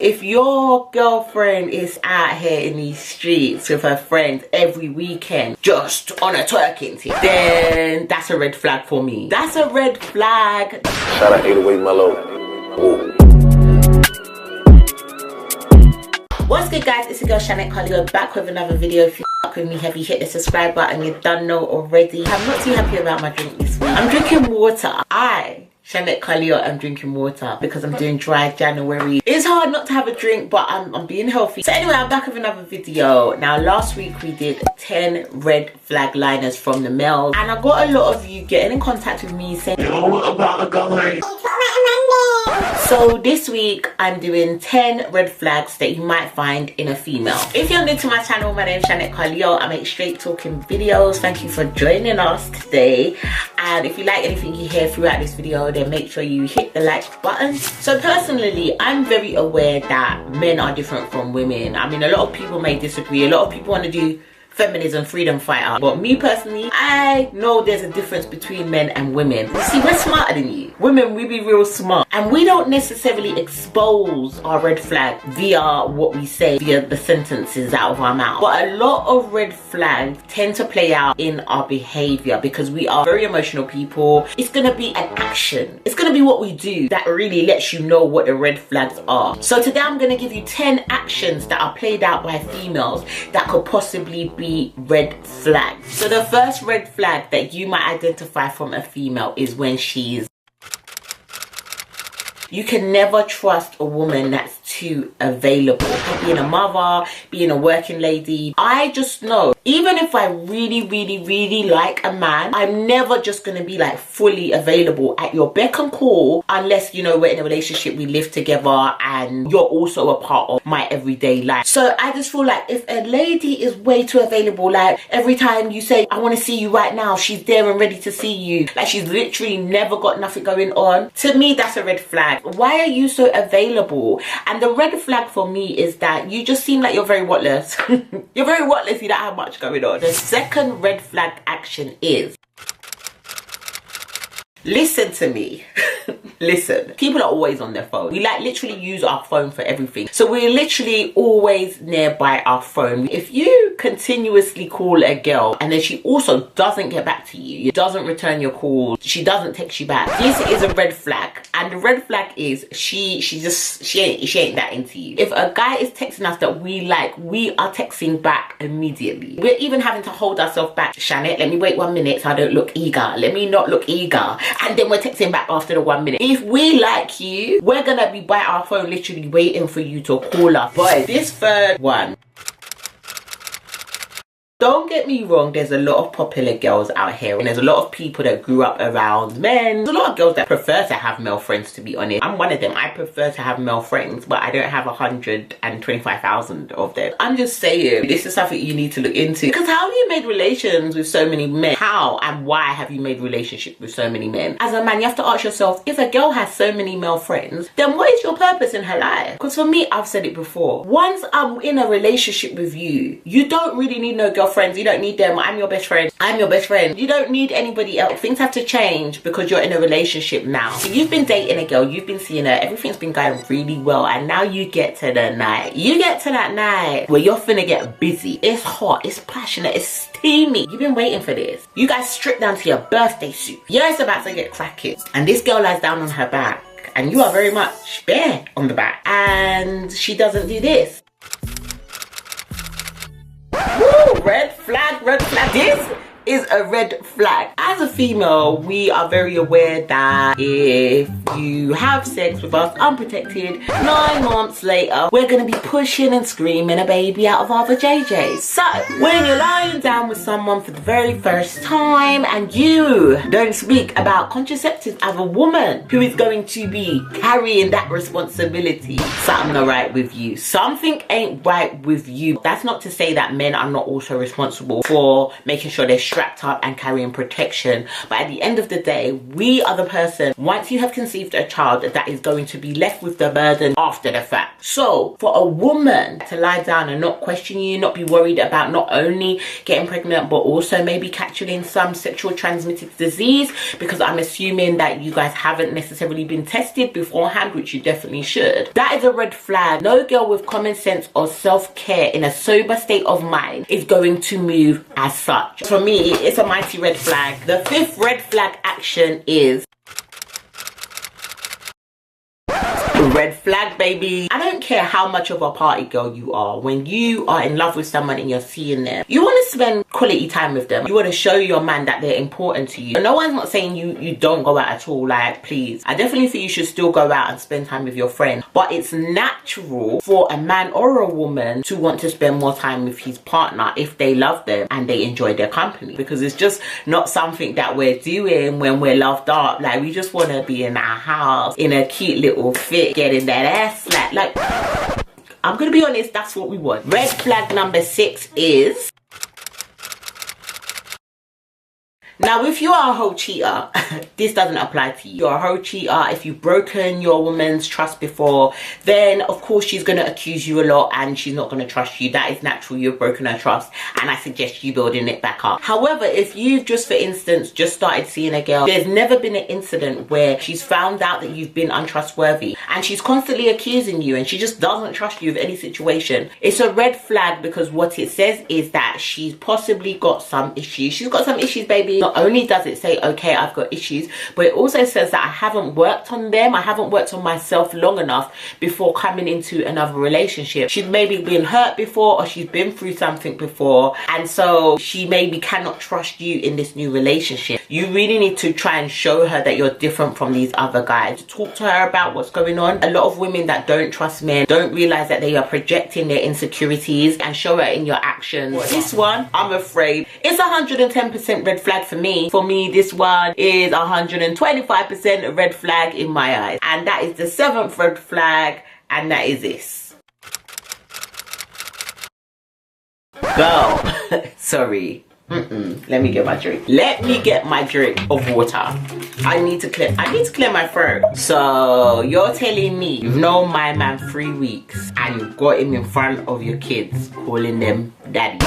If your girlfriend is out here in these streets with her friends every weekend just on a twerking tip, then that's a red flag for me. That's a red flag. Shout out 808 Mellow. Ooh. What's good, guys? It's your girl Chanette back with another video. If you fuck with me heavy, hit the subscribe button. You done know already. I'm not too happy about my drink this week. I'm drinking water. Chanette I'm drinking water because I'm doing dry January. It's hard not to have a drink, but I'm being healthy. So anyway, I'm back with another video. Now, last week we did 10 red flag liners from the males, and I got a lot of you getting in contact with me saying, yo, what about a guy? So this week I'm doing 10 red flags that you might find in a female. If you're new to my channel, my name is Chanette. I make straight talking videos. Thank you for joining us today. And if you like anything you hear throughout this video, then make sure you hit the like button. So personally, I'm very aware that men are different from women. I mean, a lot of people may disagree. A lot of people want to do feminism, freedom fighter, but me personally, I know there's a difference between men and women. You see, we're smarter than you. Women, we be real smart, and we don't necessarily expose our red flag via what we say, via the sentences out of our mouth. But a lot of red flags tend to play out in our behavior because we are very emotional people. It's gonna be an action. It's gonna be what we do that really lets you know what the red flags are. So today I'm gonna give you 10 actions that are played out by females that could possibly be red flags. So the first red flag that you might identify from a female is when you can never trust a woman that's too available. Being a mother, being a working lady, I just know, even if I really like a man, I'm never just gonna be like fully available at your beck and call unless, you know, we're in a relationship, we live together and you're also a part of my everyday life. So I just feel like if a lady is way too available, like every time you say, I want to see you right now, she's there and ready to see you, like she's literally never got nothing going on, to me that's a red flag. Why are you so available? And the red flag for me is that you just seem like you're very whatless. You're very whatless, you don't have much going on. The second red flag action is, listen to me. Listen, people are always on their phone. We like literally use our phone for everything. So we're literally always nearby our phone. If you continuously call a girl and then she also doesn't get back to you, doesn't return your call, she doesn't text you back, this is a red flag. And the red flag is she ain't that into you. If a guy is texting us that we like, we are texting back immediately. We're even having to hold ourselves back. Chanette, let me wait 1 minute so I don't look eager. Let me not look eager. And then we're texting back after the 1 minute. If we like you, we're gonna be by our phone literally waiting for you to call us. But this third one, don't get me wrong, there's a lot of popular girls out here and there's a lot of people that grew up around men. There's a lot of girls that prefer to have male friends, to be honest. I'm one of them. I prefer to have male friends, but I don't have 125,000 of them. I'm just saying, this is something you need to look into. Because how have you made relations with so many men? How and why have you made relationships with so many men? As a man, you have to ask yourself, if a girl has so many male friends, then what is your purpose in her life? Because for me, I've said it before, once I'm in a relationship with you, you don't really need no girlfriends. You don't need them. I'm your best friend. I'm your best friend. You don't need anybody else. Things have to change because you're in a relationship now. So you've been dating a girl, you've been seeing her, everything's been going really well, and now you get to the night. You get to that night where you're finna get busy. It's hot, it's passionate, it's steamy. You've been waiting for this. You guys strip down to your birthday suit. Yeah, it's about to get cracking. And this girl lies down on her back and you are very much bare on the back, and she doesn't do this. Woo, red flag, red flag. This is a red flag. As a female, we are very aware that if you have sex with us unprotected, 9 months later, we're gonna be pushing and screaming a baby out of our vajayjays. So, when you're lying down with someone for the very first time and you don't speak about contraceptives as a woman who is going to be carrying that responsibility, something not right with you. Something ain't right with you. That's not to say that men are not also responsible for making sure they're strapped up and carrying protection, but at the end of the day, we are the person, once you have conceived conceived a child that is going to be left with the burden after the fact. So for a woman to lie down and not question you, not be worried about not only getting pregnant but also maybe catching in some sexual transmitted disease, because I'm assuming that you guys haven't necessarily been tested beforehand, which you definitely should, that is a red flag. No girl with common sense or self-care in a sober state of mind is going to move as such. For me, it's a mighty red flag. The fifth red flag action is red flag, baby. I don't care how much of a party girl you are. When you are in love with someone and you're seeing them, you want to spend quality time with them. You want to show your man that they're important to you. No one's not saying you don't go out at all, like, please. I definitely think you should still go out and spend time with your friend, but it's natural for a man or a woman to want to spend more time with his partner if they love them and they enjoy their company, because it's just not something that we're doing when we're loved up. Like, we just want to be in our house in a cute little fit, getting that ass slapped. Like, I'm gonna be honest, that's what we want. Red flag number 6 is, now if you are a whole cheater, this doesn't apply to you. You're a whole cheater. If you've broken your woman's trust before, then of course she's going to accuse you a lot and she's not going to trust you. That is natural. You've broken her trust and I suggest you building it back up. However, if you've just, for instance, just started seeing a girl, there's never been an incident where she's found out that you've been untrustworthy and she's constantly accusing you and she just doesn't trust you with any situation, it's a red flag, because what it says is that she's possibly got some issues. She's got some issues, baby. Not only does it say, okay, I've got issues, but it also says that I haven't worked on them. I haven't worked on myself long enough before coming into another relationship. She's maybe been hurt before, or she's been through something before, and so she maybe cannot trust you in this new relationship. You really need to try and show her that you're different from these other guys. Talk to her about what's going on. A lot of women that don't trust men don't realize that they are projecting their insecurities, and show her in your actions. This one, I'm afraid, it's 110% red flag for me. For me, this one is 125% red flag in my eyes. And that is the 7th red flag, and that is this. Girl, sorry. Let me get my drink. Let me get my drink of water. I need to clear my throat. So you're telling me you've known my man 3 weeks and you've got him in front of your kids calling them daddy?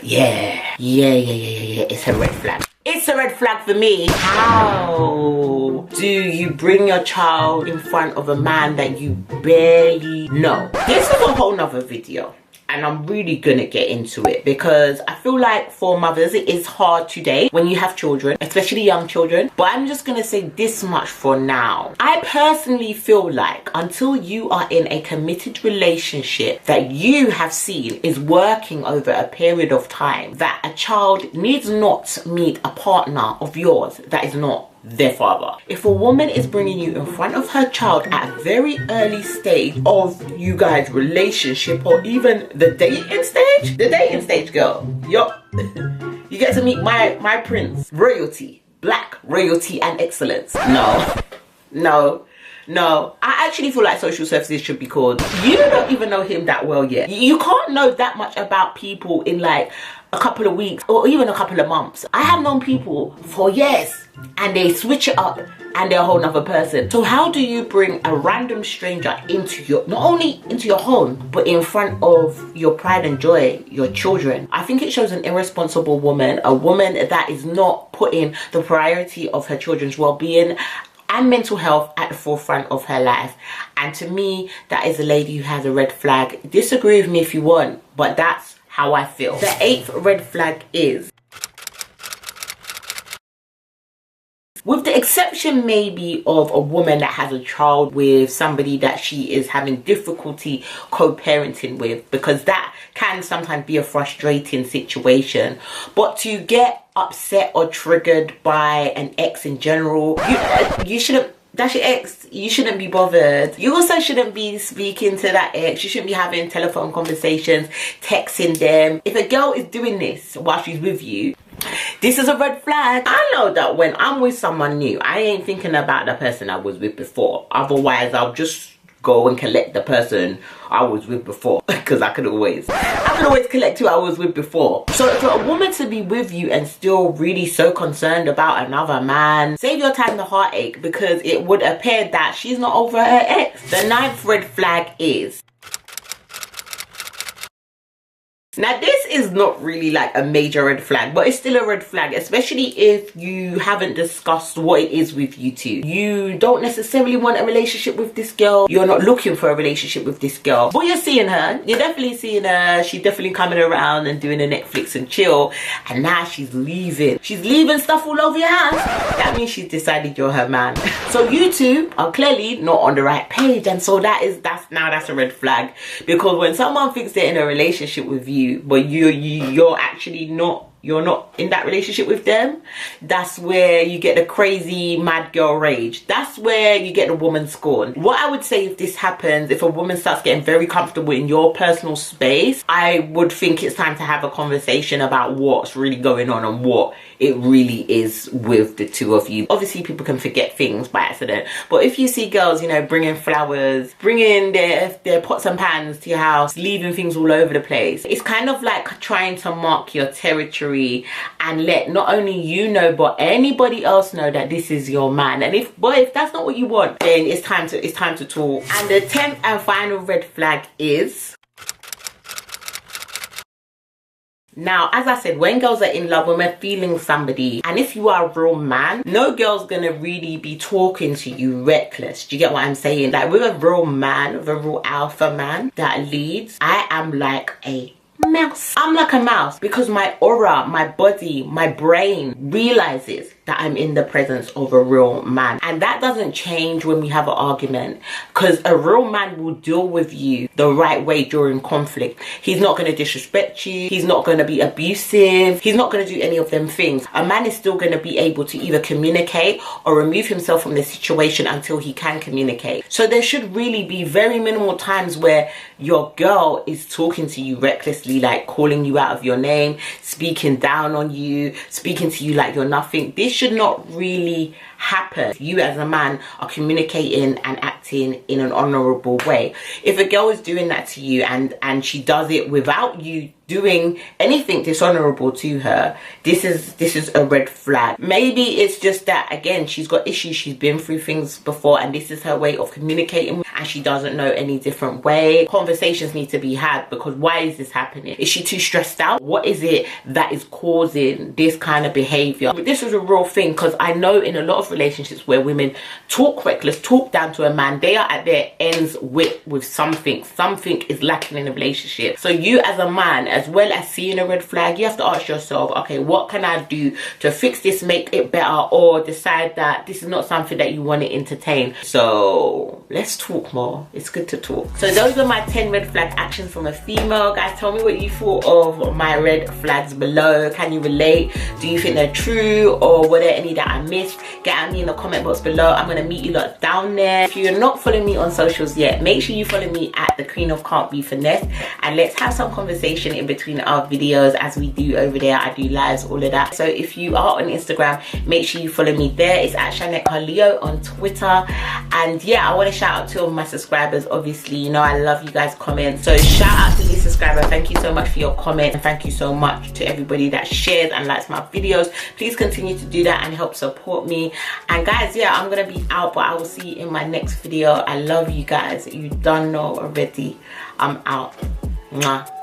Yeah. It's a red flag. It's a red flag for me. How do you bring your child in front of a man that you barely know? This is a whole nother video, and I'm really gonna get into it, because I feel like for mothers it is hard today when you have children, especially young children. But I'm just gonna say this much for now. I personally feel like until you are in a committed relationship that you have seen is working over a period of time, that a child needs not meet a partner of yours that is not their father. If a woman is bringing you in front of her child at a very early stage of you guys' relationship, or even the dating stage, girl, yup, you get to meet my prince, royalty, black royalty and excellence. No, I actually feel like social services should be called. You don't even know him that well yet. You can't know that much about people in like a couple of weeks or even a couple of months. I have known people for years and they switch it up and they're a whole nother person. So how do you bring a random stranger into your, not only into your home, but in front of your pride and joy, your children? I think it shows an irresponsible woman, a woman that is not putting the priority of her children's well-being and mental health at the forefront of her life. And to me, that is a lady who has a red flag. Disagree with me if you want, but that's how I feel. The 8th red flag is, with the exception maybe of a woman that has a child with somebody that she is having difficulty co-parenting with, because that can sometimes be a frustrating situation. But to get upset or triggered by an ex in general, you shouldn't. That's your ex. You shouldn't be bothered. You also shouldn't be speaking to that ex. You shouldn't be having telephone conversations, texting them. If a girl is doing this while she's with you, this is a red flag. I know that when I'm with someone new, I ain't thinking about the person I was with before. Otherwise, I'll just go and collect the person I was with before, because I could always. I I can always collect who I was with before. So for a woman to be with you and still really so concerned about another man, save your time the heartache, because it would appear that she's not over her ex. The 9th red flag is, now this is not really like a major red flag, but it's still a red flag, especially if you haven't discussed what it is with you two. You don't necessarily want a relationship with this girl. You're not looking for a relationship with this girl, but you're seeing her. You're definitely seeing her. She's definitely coming around and doing a Netflix and chill, and now she's leaving. She's leaving stuff all over your house. That means she's decided you're her man. So you two are clearly not on the right page, and so that's a red flag, because when someone thinks they're in a relationship with you, but you're actually not, you're not in that relationship with them, that's where you get the crazy mad girl rage. That's where you get the woman scorn. What I would say if this happens, if a woman starts getting very comfortable in your personal space, I would think it's time to have a conversation about what's really going on and what it really is with the two of you. Obviously people can forget things by accident, but if you see girls, you know, bringing flowers, bringing their pots and pans to your house, leaving things all over the place, it's kind of like trying to mark your territory and let not only you know but anybody else know that this is your man. And if that's not what you want, then it's time to talk. And the 10th and final red flag is, now, as I said, when girls are in love, when we're feeling somebody, and if you are a real man, no girl's gonna really be talking to you reckless. Do you get what I'm saying? Like with a real man, with a real alpha man that leads, I am like a mouse. I'm like a mouse because my aura, my body, my brain realizes that I'm in the presence of a real man. And that doesn't change when we have an argument, because a real man will deal with you the right way during conflict. He's not going to disrespect you. He's not going to be abusive. He's not going to do any of them things. A man is still going to be able to either communicate or remove himself from the situation until he can communicate. So there should really be very minimal times where your girl is talking to you recklessly, like calling you out of your name, speaking down on you, speaking to you like you're nothing. This should not really happen. You as a man are communicating and acting in an honorable way. If a girl is doing that to you and she does it without you doing anything dishonorable to her, this is a red flag. Maybe it's just that, again, she's got issues, she's been through things before, and this is her way of communicating, and she doesn't know any different way. Conversations need to be had, because why is this happening? Is she too stressed out? What is it that is causing this kind of behavior? But this is a real thing, because I know in a lot of relationships where women talk reckless, talk down to a man, they are at their ends with something is lacking in the relationship. So you as a man, as well as seeing a red flag, you have to ask yourself, okay, what can I do to fix this, make it better, or decide that this is not something that you want to entertain. So let's talk more. It's good to talk. So those were my 10 red flag actions from a female. Guys, tell me what you thought of my red flags below. Can you relate? Do you think they're true, or were there any that I missed? Get at me in the comment box below. I'm gonna meet you lot down there. If you're not following me on socials yet, make sure you follow me at the Queen of Can't Be Finesse, and let's have some conversation in between our videos as we do over there. I do lives, all of that. So if you are on Instagram, make sure you follow me there. It's at Chanette on Twitter. And yeah, I want to shout out to all my subscribers. Obviously, you know I love you guys' comments, so shout out to these subscribers. Thank you so much for your comment, and thank you so much to everybody that shares and likes my videos. Please continue to do that and help support me. And guys, yeah, I'm gonna be out, but I will see you in my next video. I love you guys. You don't know already. I'm out. Mwah.